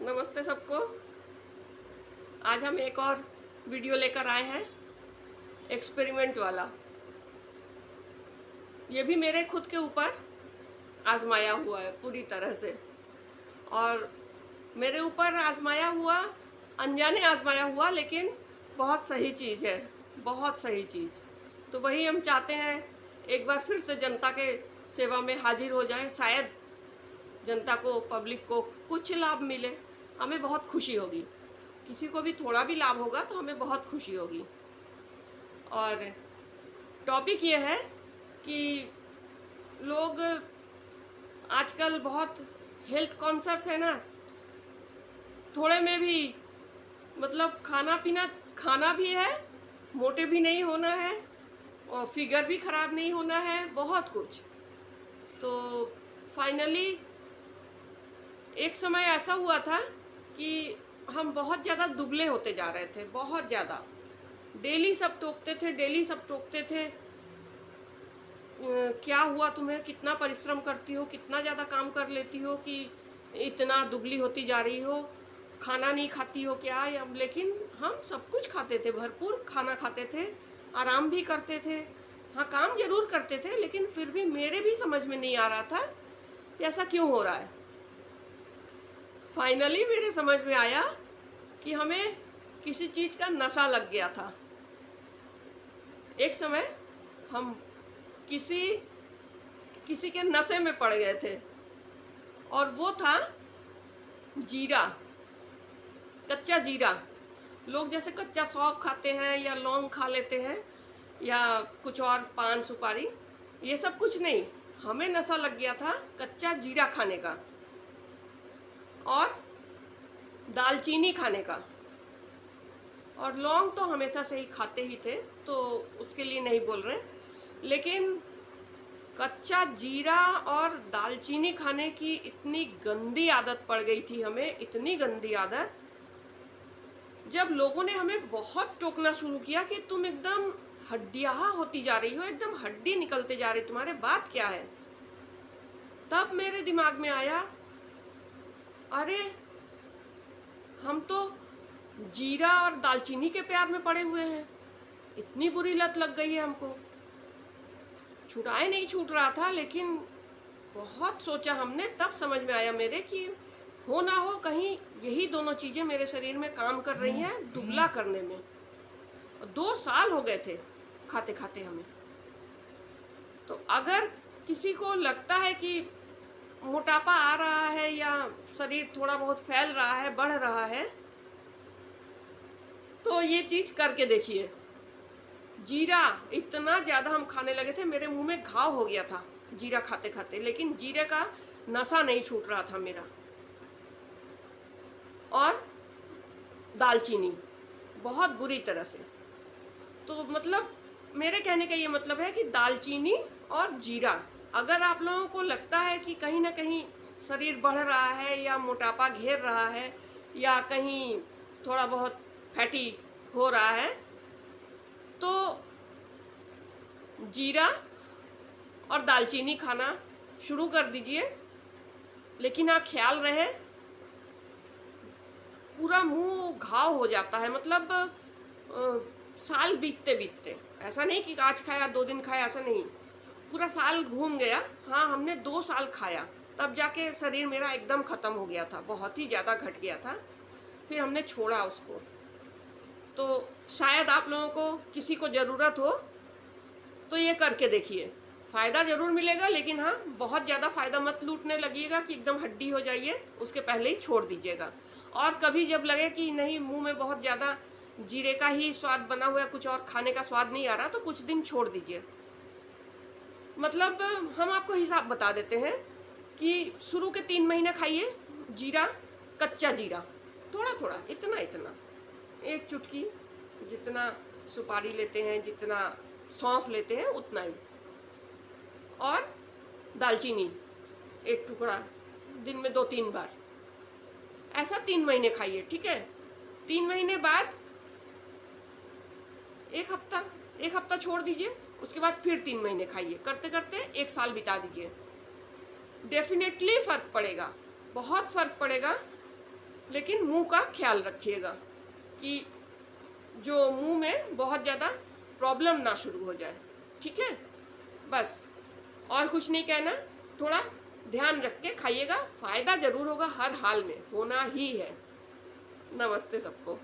नमस्ते सबको। आज हम एक और वीडियो लेकर आए हैं, एक्सपेरिमेंट वाला। ये भी मेरे खुद के ऊपर आजमाया हुआ है पूरी तरह से, और मेरे ऊपर आजमाया हुआ, अनजाने आजमाया हुआ, लेकिन बहुत सही चीज़ है, बहुत सही चीज़। तो वही हम चाहते हैं, एक बार फिर से जनता के सेवा में हाजिर हो जाएं। शायद जनता को, पब्लिक को कुछ लाभ मिले, हमें बहुत खुशी होगी। किसी को भी थोड़ा भी लाभ होगा तो हमें बहुत खुशी होगी। और टॉपिक ये है कि लोग आजकल बहुत हेल्थ कॉन्शियस है ना, थोड़े में भी मतलब खाना पीना, खाना भी है, मोटे भी नहीं होना है, और फिगर भी ख़राब नहीं होना है, बहुत कुछ। तो फाइनली एक समय ऐसा हुआ था कि हम बहुत ज़्यादा दुबले होते जा रहे थे, बहुत ज़्यादा। डेली सब टोकते थे, डेली सब टोकते थे, क्या हुआ तुम्हें, कितना परिश्रम करती हो, कितना ज़्यादा काम कर लेती हो कि इतना दुबली होती जा रही हो, खाना नहीं खाती हो क्या? या लेकिन हम सब कुछ खाते थे, भरपूर खाना खाते थे, आराम भी करते थे। हाँ, काम ज़रूर करते थे, लेकिन फिर भी मेरे भी समझ में नहीं आ रहा था कि ऐसा क्यों हो रहा है। फाइनली मेरे समझ में आया कि हमें किसी चीज़ का नशा लग गया था। एक समय हम किसी किसी के नशे में पड़ गए थे, और वो था जीरा, कच्चा जीरा। लोग जैसे कच्चा सौंफ खाते हैं या लौंग खा लेते हैं या कुछ और, पान सुपारी, ये सब कुछ नहीं। हमें नशा लग गया था कच्चा जीरा खाने का और दालचीनी खाने का। और लौंग तो हमेशा से ही खाते ही थे, तो उसके लिए नहीं बोल रहे, लेकिन कच्चा जीरा और दालचीनी खाने की इतनी गंदी आदत पड़ गई थी हमें, इतनी गंदी आदत। जब लोगों ने हमें बहुत टोकना शुरू किया कि तुम एकदम हड्डियाँ होती जा रही हो, एकदम हड्डी निकलते जा रही, तुम्हारे बात क्या है, तब मेरे दिमाग में आया, अरे हम तो जीरा और दालचीनी के प्यार में पड़े हुए हैं। इतनी बुरी लत लग गई है हमको, छुड़ाए नहीं छूट रहा था। लेकिन बहुत सोचा हमने, तब समझ में आया मेरे कि हो ना हो कहीं यही दोनों चीज़ें मेरे शरीर में काम कर रही हैं दुबला करने में। 2 साल हो गए थे खाते खाते हमें। तो अगर किसी को लगता है कि मोटापा आ रहा है या शरीर थोड़ा बहुत फैल रहा है, बढ़ रहा है, तो ये चीज़ करके देखिए। जीरा इतना ज़्यादा हम खाने लगे थे, मेरे मुंह में घाव हो गया था जीरा खाते खाते, लेकिन जीरे का नशा नहीं छूट रहा था मेरा। और दालचीनी बहुत बुरी तरह से। तो मतलब मेरे कहने का ये मतलब है कि दालचीनी और जीरा, अगर आप लोगों को लगता है कि कहीं ना कहीं शरीर बढ़ रहा है या मोटापा घेर रहा है या कहीं थोड़ा बहुत फैटी हो रहा है, तो जीरा और दालचीनी खाना शुरू कर दीजिए। लेकिन हाँ, ख्याल रहे, पूरा मुंह घाव हो जाता है, मतलब साल बीतते बीतते, ऐसा नहीं कि आज खाया 2 दिन खाया, ऐसा नहीं, पूरा साल घूम गया। हाँ, हमने 2 साल खाया, तब जाके शरीर मेरा एकदम ख़त्म हो गया था, बहुत ही ज़्यादा घट गया था। फिर हमने छोड़ा उसको। तो शायद आप लोगों को किसी को ज़रूरत हो तो ये करके देखिए, फ़ायदा ज़रूर मिलेगा। लेकिन हाँ, बहुत ज़्यादा फ़ायदा मत लूटने लगिएगा कि एकदम हड्डी हो जाइए, उसके पहले ही छोड़ दीजिएगा। और कभी जब लगे कि नहीं, मुंह में बहुत ज़्यादा जीरे का ही स्वाद बना हुआ है, कुछ और खाने का स्वाद नहीं आ रहा, तो कुछ दिन छोड़ दीजिए। मतलब हम आपको हिसाब बता देते हैं कि शुरू के 3 महीने खाइए जीरा, कच्चा जीरा, थोड़ा थोड़ा, इतना इतना, 1 चुटकी, जितना सुपारी लेते हैं, जितना सौंफ लेते हैं उतना ही। और दालचीनी 1 टुकड़ा, दिन में 2-3 बार, ऐसा 3 महीने खाइए, ठीक है। 3 महीने बाद 1 हफ्ता छोड़ दीजिए, उसके बाद फिर 3 महीने खाइए, करते करते 1 साल बिता दीजिए। डेफिनेटली फ़र्क पड़ेगा, बहुत फ़र्क पड़ेगा। लेकिन मुंह का ख्याल रखिएगा कि जो मुंह में बहुत ज़्यादा प्रॉब्लम ना शुरू हो जाए। ठीक है, बस और कुछ नहीं कहना। थोड़ा ध्यान रख के खाइएगा, फ़ायदा ज़रूर होगा, हर हाल में होना ही है। नमस्ते सबको।